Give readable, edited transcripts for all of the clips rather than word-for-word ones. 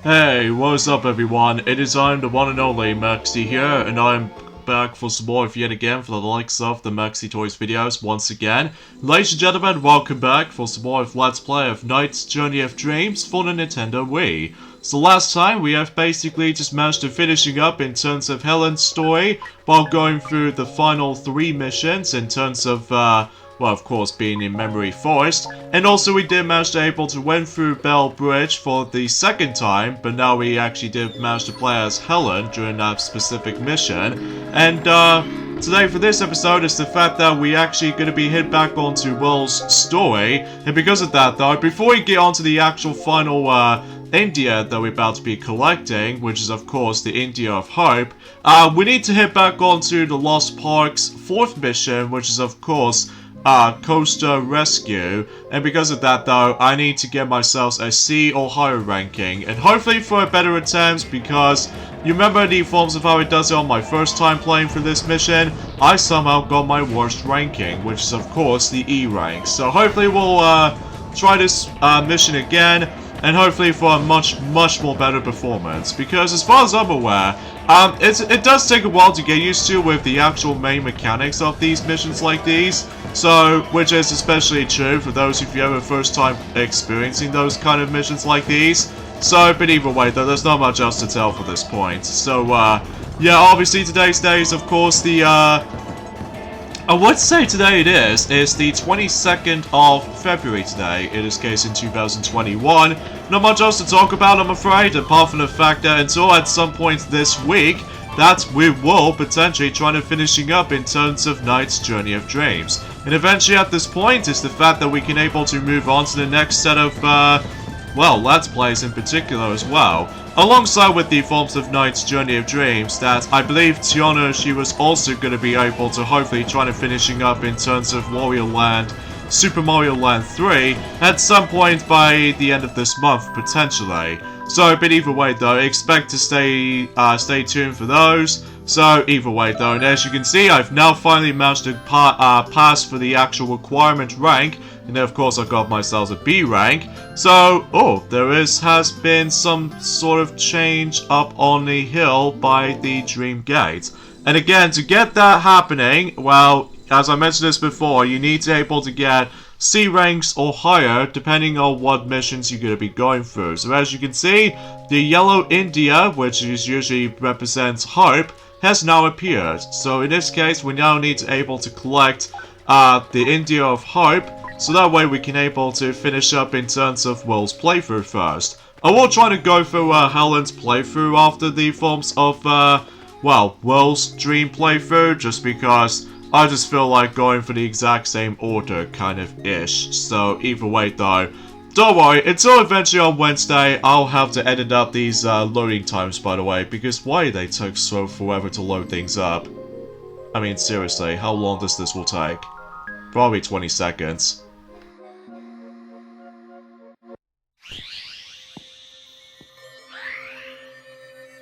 Hey, what's up everyone? It is I'm the one and only Maxi here, and I'm back for some more yet again for the likes of the Maxi Toys videos once again. Ladies and gentlemen, welcome back for some more of Let's Play of Knight's Journey of Dreams for the Nintendo Wii. So last time we have basically just managed to finishing up in terms of Helen's story while going through the final 3 missions in terms of well, of course, being in Memory Forest. And also we did manage to able to win through Bellbridge for the second time, but now we actually did manage to play as Helen during that specific mission. And today for this episode is the fact that we actually going to be hit back onto Will's story. And because of that though, before we get onto the actual final India that we're about to be collecting, which is of course the India of Hope, we need to hit back onto the Lost Park's 4th mission, which is of course Coaster Rescue, and because of that though, I need to get myself a C or higher ranking, and hopefully for a better attempt, because you remember the forms of how it does it on my first time playing for this mission, I somehow got my worst ranking, which is of course the E rank. So hopefully we'll try this mission again, and hopefully for a much more better performance, because as far as I'm aware, it does take a while to get used to with the actual main mechanics of these missions like these, so, which is especially true for those of you ever first time experiencing those kind of missions like these. So, but either way though, there's not much else to tell for this point. So, yeah, obviously today's day is of course the, I would say today it is the 22nd of February today, in this case in 2021. Not much else to talk about, I'm afraid, apart from the fact that until at some point this week, that we will potentially try to finishing up in terms of Knight's Journey of Dreams. And eventually at this point is the fact that we can able to move on to the next set of, well, Let's Plays in particular as well. Alongside with the forms of Knight's Journey of Dreams, that I believe Tiana, she was also going to be able to hopefully try to finishing up in terms of Wario Land, Super Mario Land 3, at some point by the end of this month, potentially. So, but either way though, expect to stay tuned for those. So, either way though, and as you can see, I've now finally managed to pass for the actual requirement rank, and then of course I got myself a B rank. So, oh, has been some sort of change up on the hill by the Dream Gate. And again, to get that happening, well, as I mentioned this before, you need to be able to get C ranks or higher depending on what missions you're going to be going through. So as you can see, the yellow India, which is usually represents Hope, has now appeared. So in this case, we now need to be able to collect the India of Hope, so that way we can able to finish up in terms of Will's playthrough first. I will try to go through Helen's playthrough after the forms of, well, Will's dream playthrough, just because I just feel like going for the exact same order, kind of ish. So either way though, don't worry, until eventually on Wednesday, I'll have to edit up these loading times, by the way, because why they took so forever to load things up? I mean, seriously, how long does this will take? Probably 20 seconds.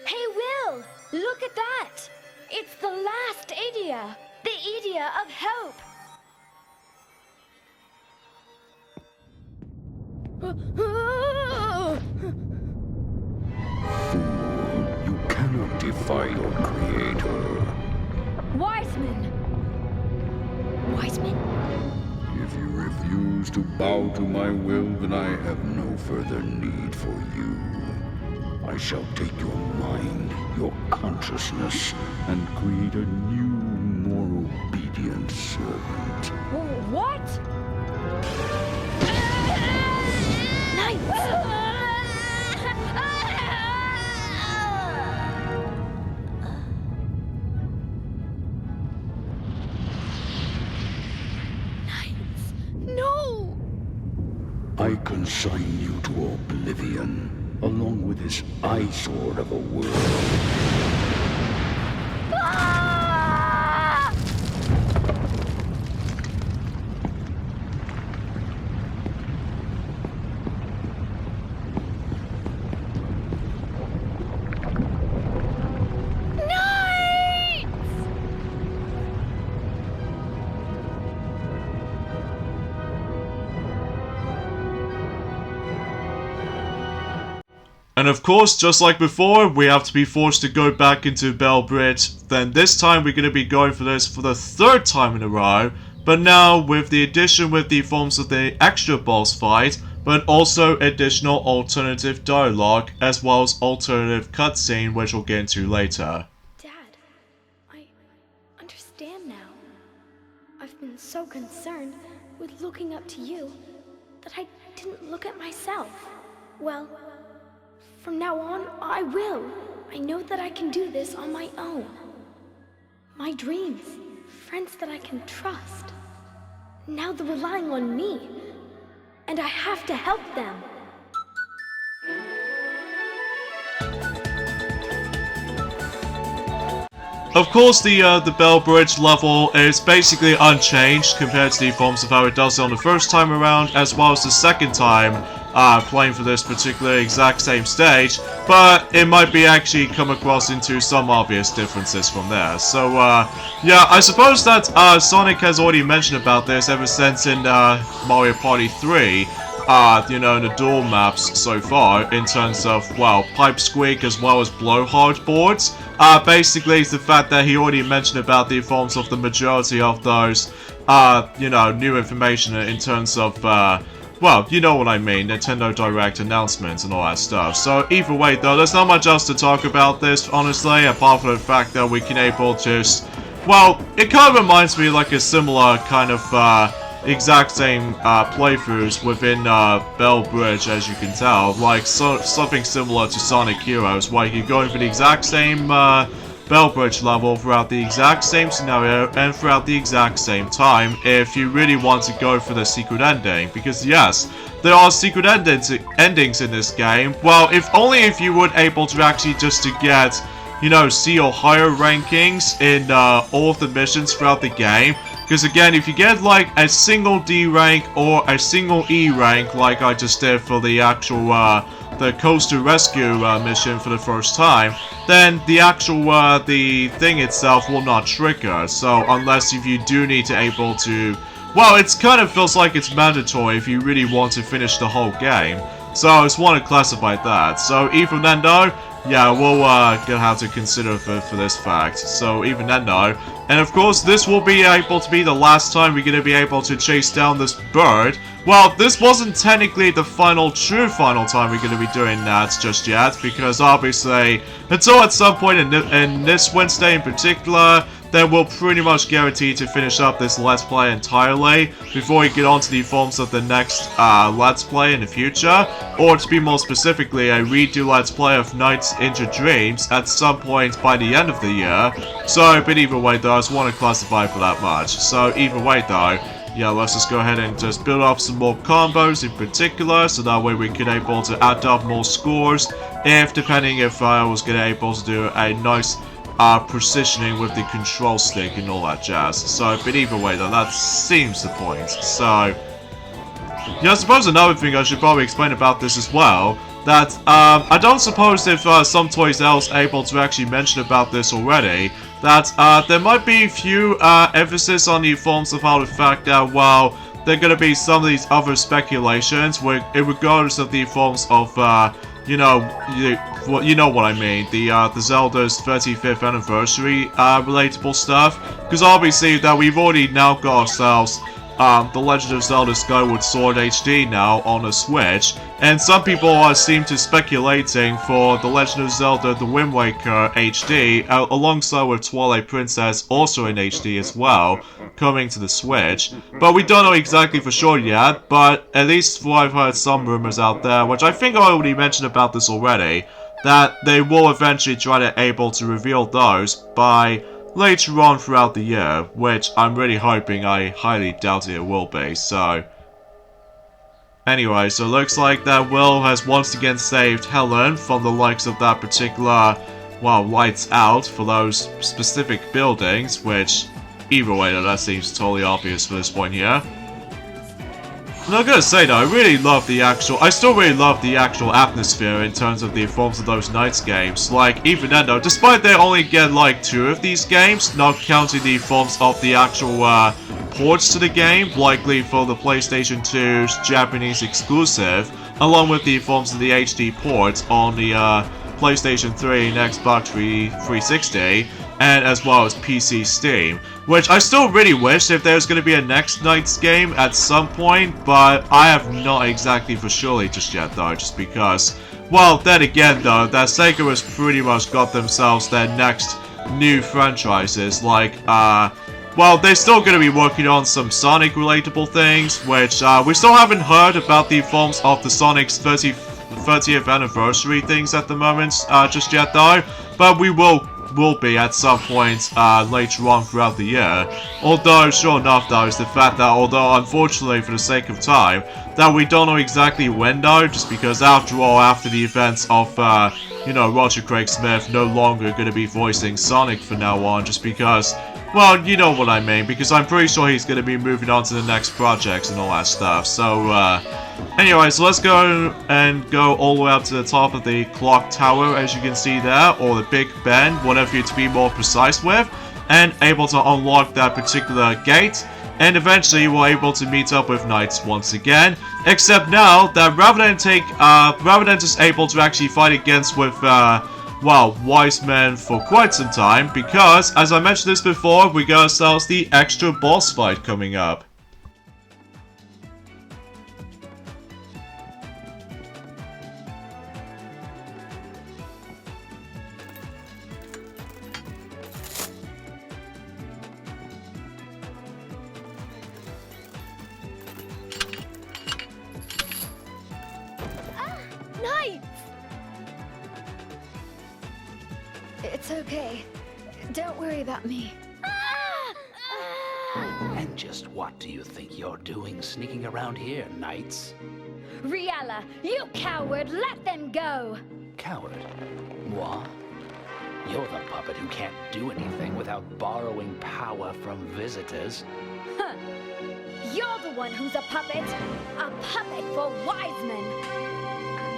Hey Will, look at that! It's the last Idia! The Idia of Hope! Fool, you cannot defy your creator. Wiseman! Wiseman? If you refuse to bow to my will, then I have no further need for you. I shall take your mind, your consciousness, and create a new, more obedient servant. What? Knights! No! I consign you to oblivion, along with this eyesore of a world. And of course, just like before, we have to be forced to go back into Bellbridge. Then this time we're going to be going for this for the 3rd time in a row. But now with the addition with the forms of the extra boss fight, but also additional alternative dialogue, as well as alternative cutscene, which we'll get into later. Dad, I understand now. I've been so concerned with looking up to you that I didn't look at myself. Well, from now on, I will. I know that I can do this on my own. My dreams, friends that I can trust. Now they're relying on me, and I have to help them. Of course, the Bellbridge level is basically unchanged compared to the forms of how it does it on the first time around, as well as the second time playing for this particular exact same stage, but it might be actually come across into some obvious differences from there. So, yeah, I suppose that Sonic has already mentioned about this ever since in Mario Party 3, you know, in the dual maps so far, in terms of, well, Pipe Squeak as well as Blowhard boards. Basically, it's the fact that he already mentioned about the forms of the majority of those, you know, new information in terms of, well, you know what I mean, Nintendo Direct announcements and all that stuff. So either way though, there's not much else to talk about this, honestly, apart from the fact that we can able to just, well, it kind of reminds me like a similar kind of, exact same playthroughs within Bellbridge, as you can tell, like something similar to Sonic Heroes, where you're going for the exact same Bellbridge level throughout the exact same scenario and throughout the exact same time if you really want to go for the secret ending. Because yes, there are secret endings in this game. Well, if only if you were able to actually just to get, you know, C or higher rankings in all of the missions throughout the game. Because again, if you get like a single D rank or a single E rank, like I just did for the actual the Coaster Rescue mission for the first time, then the actual the thing itself will not trigger. So unless if you do need to able to, well, it kind of feels like it's mandatory if you really want to finish the whole game. So I just want to classify that. So even then though, yeah, we'll gonna have to consider for this fact. So even then though, and of course this will be able to be the last time we're gonna be able to chase down this bird. Well, this wasn't technically the true final time we're gonna be doing that just yet, because obviously until at some point in this Wednesday in particular, then we'll pretty much guarantee to finish up this Let's Play entirely before we get on to the forms of the next Let's Play in the future, or to be more specifically, a redo Let's Play of Nights into Dreams at some point by the end of the year. So, but either way though, I just want to classify for that much. So either way though, yeah, let's just go ahead and just build up some more combos in particular, so that way we can able to add up more scores, depending if I was gonna able to do a nice precisioning with the control stick and all that jazz. So, but either way though, that seems the point. So, yeah, I suppose another thing I should probably explain about this as well, that I don't suppose if some Toys else able to actually mention about this already, that there might be a few emphasis on the forms of how the fact that, well, there are going to be some of these other speculations, regardless of the forms of, you know what I mean, the Zelda's 35th anniversary relatable stuff, because obviously that we've already now got ourselves The Legend of Zelda Skyward Sword HD now on a Switch, and some people seem to speculating for The Legend of Zelda The Wind Waker HD, alongside with Twilight Princess also in HD as well, coming to the Switch. But we don't know exactly for sure yet, but at least I've heard some rumors out there, which I think I already mentioned about this already, that they will eventually try to able to reveal those by later on throughout the year, which I'm really hoping. I highly doubt it will be. So anyway, so it looks like that Will has once again saved Helen from the likes of that particular, well, lights out for those specific buildings, which either way though, that seems totally obvious for this point here. And I gotta say though, I still really love the actual atmosphere in terms of the forms of those Nights games. Like, even then though, despite they only get like 2 of these games, not counting the forms of the actual ports to the game, likely for the PlayStation 2's Japanese exclusive, along with the forms of the HD ports on the PlayStation 3 and Xbox 360, and as well as PC Steam, which I still really wish if there's going to be a next NiGHTS game at some point, but I have not exactly for surely just yet though, just because, well, then again though, that Sega has pretty much got themselves their next new franchises, like, well, they're still going to be working on some Sonic relatable things, which we still haven't heard about the forms of the Sonic's 30th anniversary things at the moment just yet though, but we will be at some point later on throughout the year. Although, sure enough though, is the fact that although unfortunately for the sake of time, that we don't know exactly when though, just because after all, after the events of, you know, Roger Craig Smith no longer going to be voicing Sonic from now on, just because, well, you know what I mean, because I'm pretty sure he's going to be moving on to the next projects and all that stuff. So, anyway, so let's go and go all the way up to the top of the clock tower, as you can see there, or the Big Ben, whatever you to be more precise with, and able to unlock that particular gate, and eventually you will able to meet up with NiGHTS once again, except now that rather than just able to actually fight against with, well, wise men for quite some time, because, as I mentioned this before, we got ourselves the extra boss fight coming up. It's okay. Don't worry about me. And just what do you think you're doing sneaking around here, NiGHTS? Riella, you coward! Let them go! Coward? Moi? You're the puppet who can't do anything without borrowing power from visitors. Huh. You're the one who's a puppet! A puppet for Wiseman!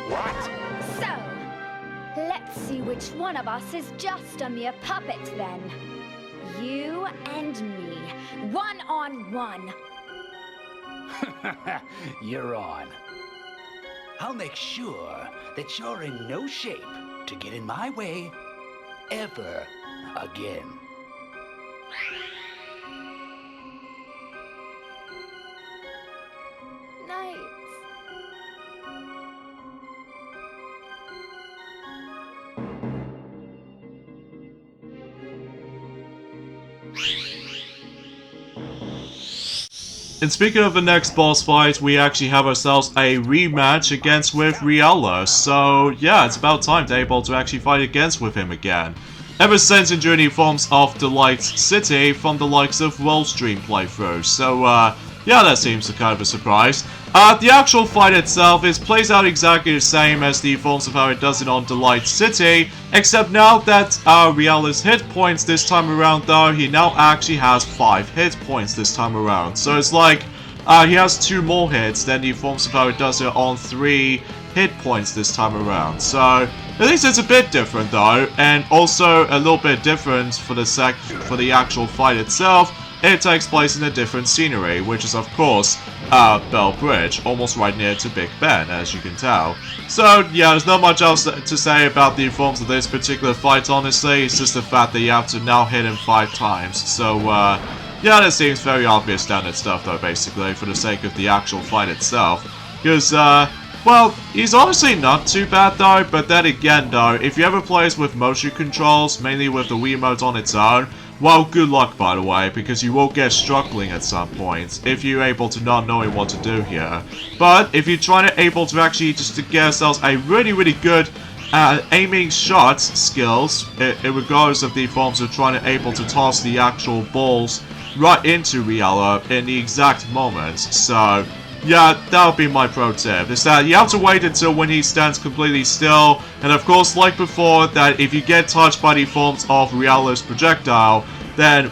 What? So, let's see which one of us is just a mere puppet, then. You and me, one-on-one. You're on. I'll make sure that you're in no shape to get in my way ever again. NiGHTS. And speaking of the next boss fight, we actually have ourselves a rematch against with Riella, so yeah, it's about time to able to actually fight against with him again. Ever since enduring the forms of Delight City from the likes of Worldstream playthroughs, so yeah, that seems kind of a surprise. The actual fight itself plays out exactly the same as the forms of how it does it on Delight City, except now that Riella's hit points this time around though, he now actually has 5 hit points this time around. So it's like, he has 2 more hits than the forms of how it does it on 3 hit points this time around. So, at least it's a bit different though, and also a little bit different for the actual fight itself. It takes place in a different scenery, which is of course Bellbridge, almost right near to Big Ben, as you can tell. So yeah, there's not much else to say about the forms of this particular fight, honestly. It's just the fact that you have to now hit him 5 times. So yeah, that seems very obvious standard stuff though, basically, for the sake of the actual fight itself. Because well, he's honestly not too bad though, but then again though, if you ever plays with motion controls, mainly with the Wiimote on its own, well, good luck by the way, because you will get struggling at some point if you're able to not knowing what to do here. But if you're trying to able to actually just to get yourselves a really good aiming shot skills, regardless of the forms of trying to able to toss the actual balls right into Riella in the exact moment. So yeah, that would be my pro tip, is that you have to wait until when he stands completely still, and of course, like before, that if you get touched by the forms of Riella's projectile, then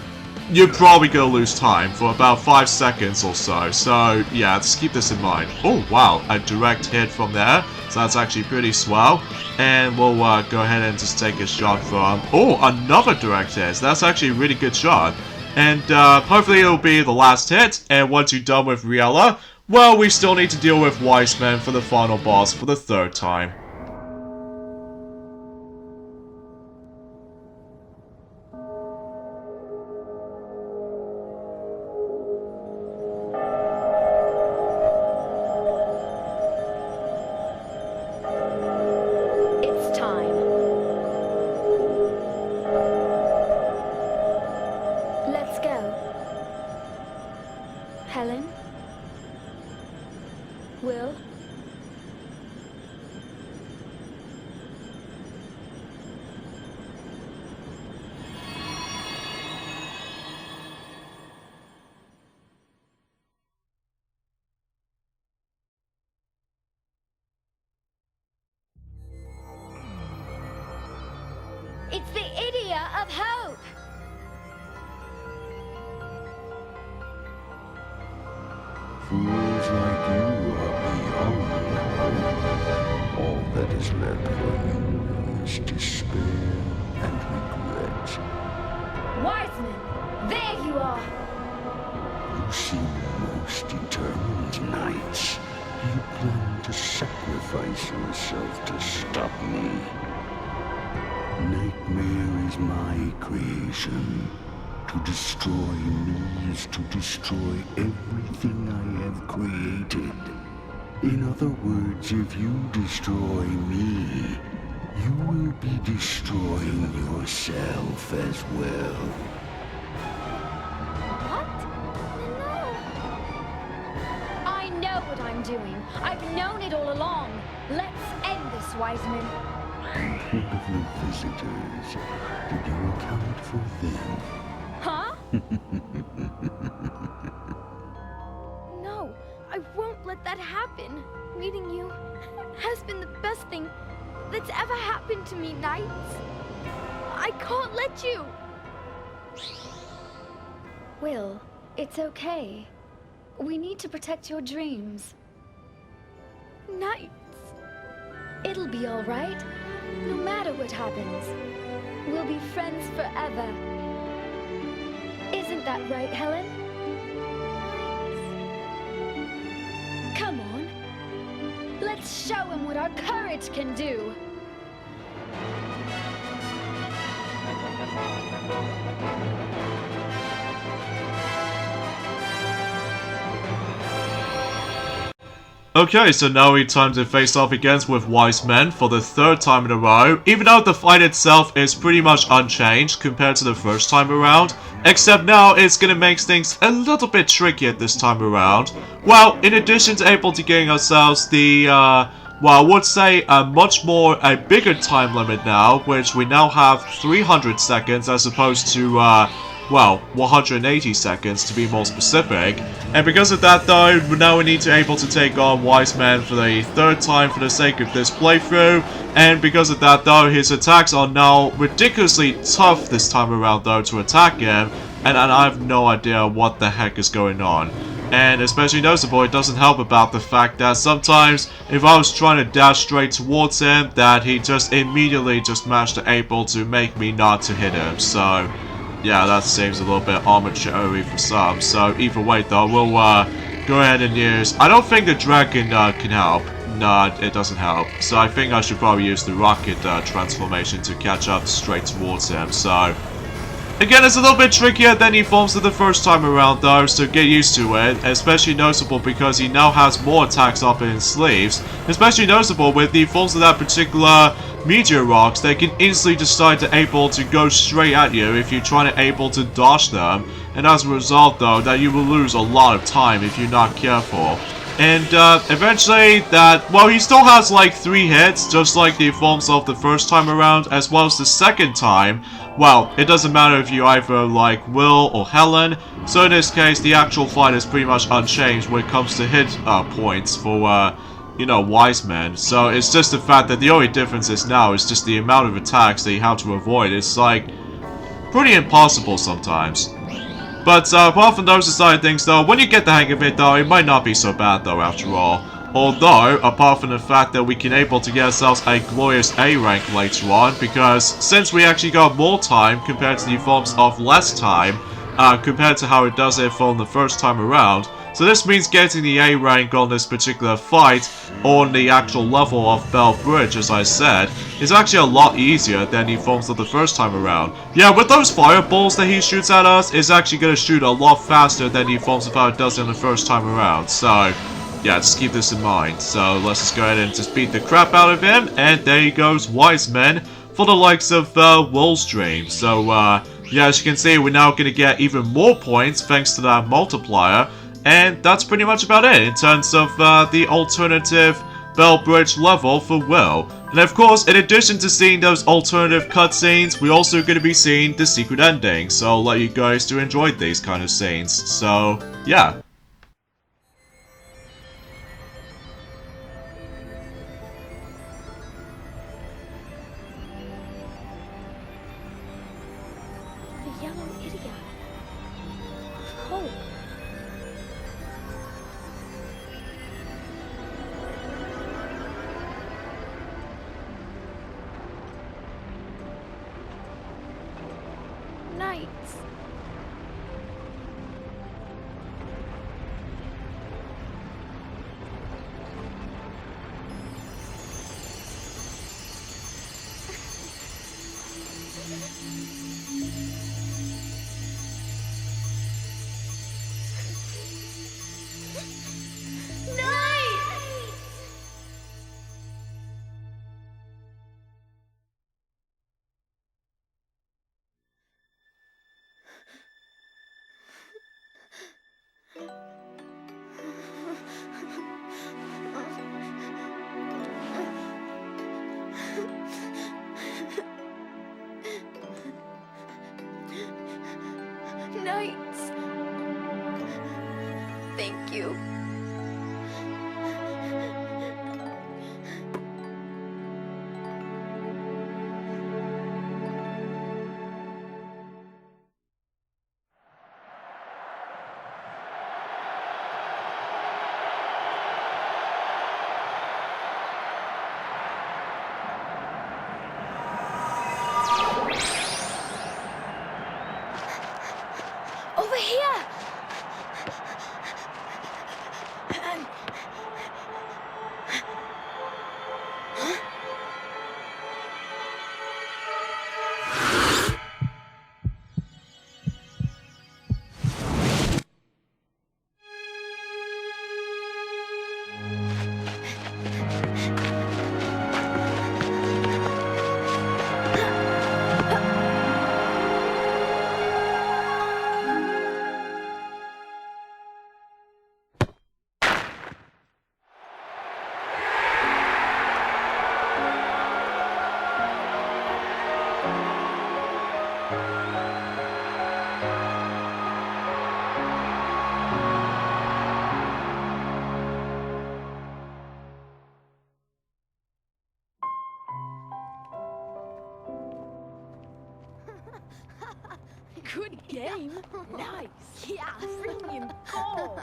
you're probably gonna lose time for about 5 seconds or so. So yeah, just keep this in mind. Oh wow, a direct hit from there, so that's actually pretty swell. And we'll go ahead and just take a shot from, oh, another direct hit, so that's actually a really good shot. And hopefully it'll be the last hit, and once you're done with Riella, well, we still need to deal with Wise Men for the final boss for the third time. It's time. Let's go. Helen? Will? It's the Idiot of Hope! Fools like you are beyond hope. All that is left for you is despair and regret. Wiseman, there you are! You seem most determined, knights. You plan to sacrifice yourself to stop me. Nightmare is my creation. To destroy me is to destroy everything I have created. In other words, if you destroy me, you will be destroying yourself as well. What? No. I know what I'm doing. I've known it all along. Let's end this, Wiseman. What of the visitors? Did you account for them? Huh? No, I won't let that happen. Meeting you has been the best thing that's ever happened to me, Knights. I can't let you. Will, it's okay. We need to protect your dreams. Knights. It'll be all right. No matter what happens, we'll be friends forever. Isn't that right, Helen? Come on. Let's show him what our courage can do. Okay, so now it's time to face off against with Wise Men for the third time in a row, even though the fight itself is pretty much unchanged compared to the first time around, except now it's gonna make things a little bit trickier this time around. Well, in addition to able to getting ourselves the, well, I would say a bigger time limit now, which we now have 300 seconds as opposed to, well, 180 seconds to be more specific. And because of that though, now we need to able to take on Wise Man for the third time for the sake of this playthrough. And because of that though, his attacks are now ridiculously tough this time around though to attack him. And I have no idea what the heck is going on. And especially noticeable, it doesn't help about the fact that sometimes if I was trying to dash straight towards him, that he just immediately just managed to able to make me not to hit him. So yeah, that seems a little bit arbitrary for some. So either way though, we'll go ahead and use... I don't think the dragon can help. No, it doesn't help. So I think I should probably use the rocket transformation to catch up straight towards him. So again, it's a little bit trickier than he forms it the first time around though, so get used to it. Especially noticeable because he now has more attacks up in his sleeves. Especially noticeable with the forms of that particular meteor rocks, they can instantly decide to able to go straight at you if you're trying to able to dodge them. And as a result though, that you will lose a lot of time if you're not careful. And eventually that, well, he still has like 3 hits, just like the forms of the first time around, as well as the second time. Well, it doesn't matter if you either like Will or Helen. So in this case, the actual fight is pretty much unchanged when it comes to hit points for, you know, Wise Men. So it's just the fact that the only difference is now is just the amount of attacks that you have to avoid. It's like pretty impossible sometimes. But apart from those aside things though, when you get the hang of it though, it might not be so bad though after all. Although, apart from the fact that we can able to get ourselves a glorious A rank later on, because since we actually got more time compared to the forms of less time, compared to how it does it from the first time around, So this means getting the A rank on this particular fight, on the actual level of Bellbridge, as I said, is actually a lot easier than he forms of the first time around. Yeah, with those fireballs that he shoots at us, it's actually going to shoot a lot faster than he forms of how it does in the first time around. So, yeah, just keep this in mind. So let's just go ahead and just beat the crap out of him, and there he goes, Wise Men, for the likes of Woolstream. So, yeah, as you can see, we're now going to get even more points thanks to that multiplier. And that's pretty much about it in terms of the alternative Bellbridge level for Will. And of course, in addition to seeing those alternative cutscenes, we're also going to be seeing the secret ending. So I'll let you guys to enjoy these kind of scenes. So, yeah. The yellow idiot. Hope. Knights. Knights. Thank you. Over here! Good game. Nice. Yeah, freaking goal.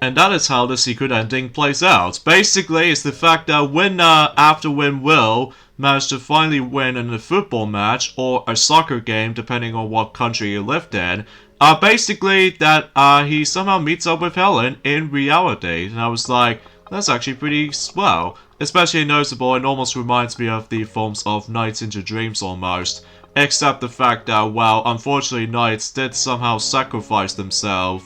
And that is how the secret ending plays out. Basically, it's the fact that when Will managed to finally win in a football match or a soccer game, depending on what country he lived in, basically that he somehow meets up with Helen in reality. And I was like, that's actually pretty swell. Especially noticeable, it almost reminds me of the forms of Nights into Dreams almost. Except the fact that, well, unfortunately Knights did somehow sacrifice themselves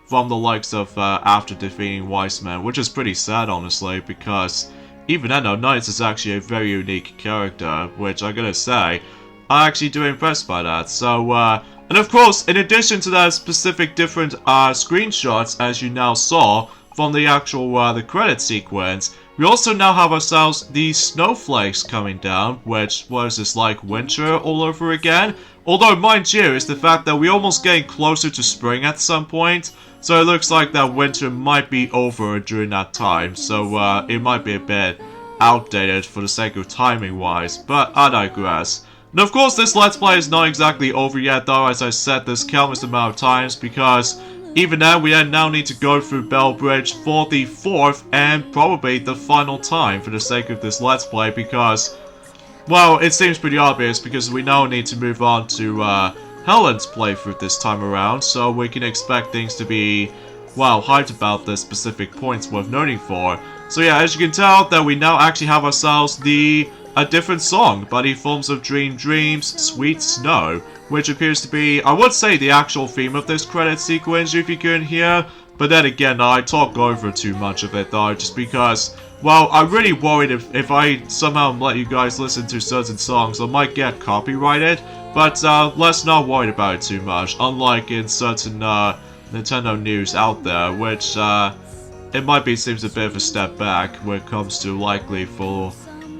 from the likes of after defeating Wise Men, which is pretty sad honestly, because even then though, Knights is actually a very unique character, which I gotta say, I'm actually do impressed by that. So, and of course, in addition to that specific different screenshots as you now saw from the actual the credit sequence, we also now have ourselves the snowflakes coming down, which was this like winter all over again. Although, mind you, it's the fact that we're almost getting closer to spring at some point, so it looks like that winter might be over during that time, so it might be a bit outdated for the sake of timing-wise, but I digress. And of course, this Let's Play is not exactly over yet though, as I said this countless amount of times, because even then, we now need to go through Bellbridge for the 4th and probably the final time for the sake of this Let's Play, because, well, it seems pretty obvious because we now need to move on to Helen's playthrough this time around, so we can expect things to be, well, hyped about the specific points worth noting for. So yeah, as you can tell, that we now actually have ourselves a different song by the Forms of Dreams, Sweet Snow, which appears to be, I would say, the actual theme of this credit sequence if you couldn't hear, but then again, I talk over too much of it though, just because, well, I'm really worried if I somehow let you guys listen to certain songs, I might get copyrighted, but let's not worry about it too much, unlike in certain Nintendo news out there, which it might be seems a bit of a step back when it comes to likely for,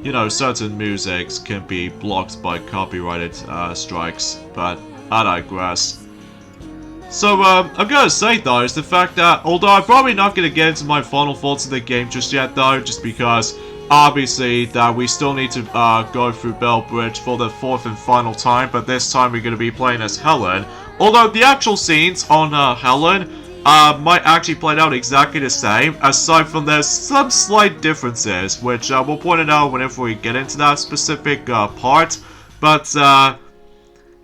you know, certain musics can be blocked by copyrighted strikes, but I digress. So, I'm gonna say though, is the fact that, although I'm probably not gonna get into my final thoughts of the game just yet though, just because, obviously, that we still need to go through Bellbridge for the 4th and final time, but this time we're gonna be playing as Helen. Although the actual scenes on Helen might actually play out exactly the same, aside from there's some slight differences, which we'll point it out whenever we get into that specific part, but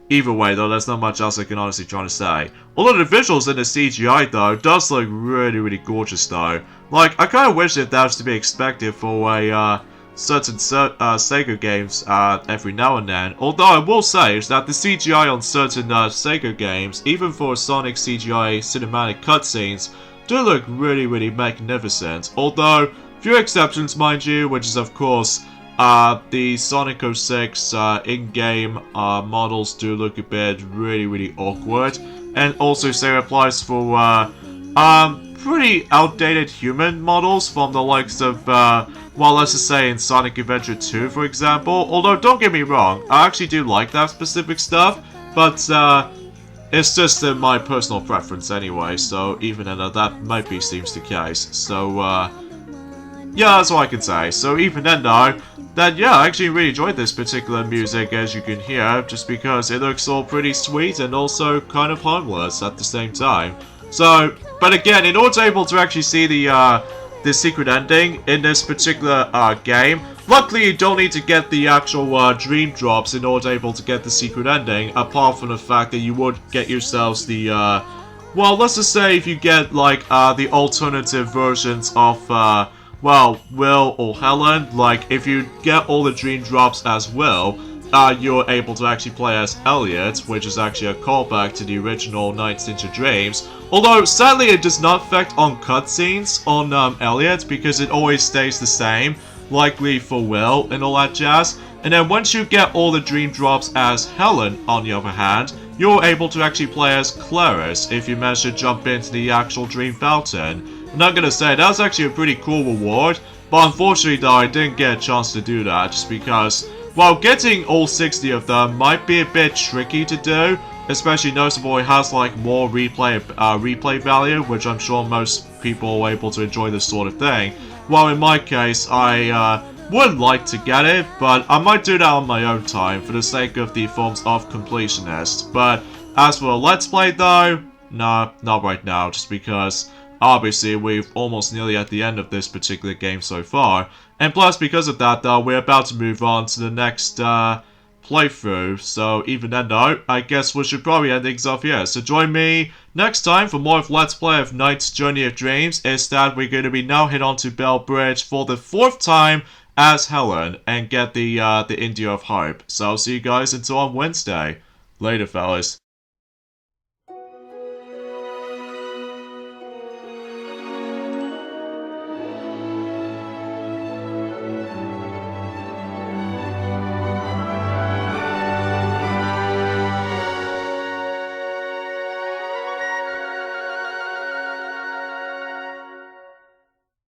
either way though, there's not much else I can honestly try to say. Although the visuals in the CGI though, does look really gorgeous though. Like, I kinda wish that was to be expected for a certain Sega games every now and then. Although I will say is that the CGI on certain Sega games, even for Sonic CGI cinematic cutscenes, do look really magnificent. Although, few exceptions mind you, which is of course the Sonic 06 in-game models do look a bit really awkward. And also same applies for pretty outdated human models from the likes of, well, let's just say in Sonic Adventure 2, for example. Although, don't get me wrong, I actually do like that specific stuff, but it's just my personal preference anyway, so even though that might be seems the case. So, yeah, that's all I can say. So even then though, that yeah, I actually really enjoyed this particular music, as you can hear, just because it looks all pretty sweet and also kind of harmless at the same time. So, but again, in order to able to actually see the secret ending in this particular game, luckily you don't need to get the actual dream drops in order to able to get the secret ending, apart from the fact that you would get yourselves the well, let's just say if you get like the alternative versions of well, Will or Helen, like if you get all the dream drops as Will, you're able to actually play as Elliot, which is actually a callback to the original Nights into Dreams. Although, sadly, it does not affect on cutscenes on Elliot, because it always stays the same, likely for Will and all that jazz. And then once you get all the dream drops as Helen, on the other hand, you're able to actually play as Clarice if you manage to jump into the actual Dream Fountain. I'm not gonna say, that's actually a pretty cool reward, but unfortunately though, I didn't get a chance to do that, just because, well, getting all 60 of them might be a bit tricky to do, especially noticeable it has like more replay value, which I'm sure most people are able to enjoy this sort of thing. Well, in my case, I would like to get it, but I might do that on my own time for the sake of the forms of completionist. But as for a Let's Play though, nah, not right now, just because obviously we've almost nearly at the end of this particular game so far. And plus, because of that though, we're about to move on to the next playthrough. So even then though, I guess we should probably end things off here. So join me next time for more of Let's Play of Knight's Journey of Dreams. Instead, we're going to be now head on to Bellbridge for the 4th time as Helen and get the India of Hope. So I'll see you guys until on Wednesday. Later, fellas.